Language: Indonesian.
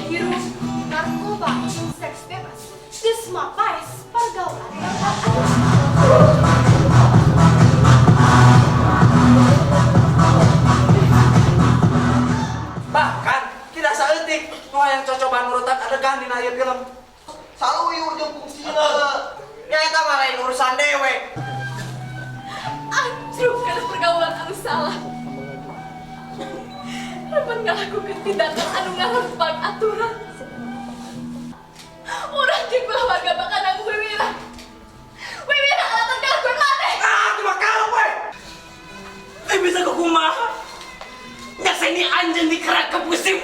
menghirup narkoba, seks bebas, geus mapais pergaulan yang ada. Bahkan kita saeutik nu hayang cocoban nurutan adegan dina ieu film. Saluyu jeung fungsina. Ya eta mah lain urusan dewe. Anjruk karena pergaulan anu salah. Remen ngalakukeun tindakan anu ngarempang aturan. Urang jeung keluarga bakal nang Wiwira. Wiwira alasan ngalakuin maneh. Aku mah kalem we. Bisa ke kumaha? Nya seni anjeun dikerak ke pusim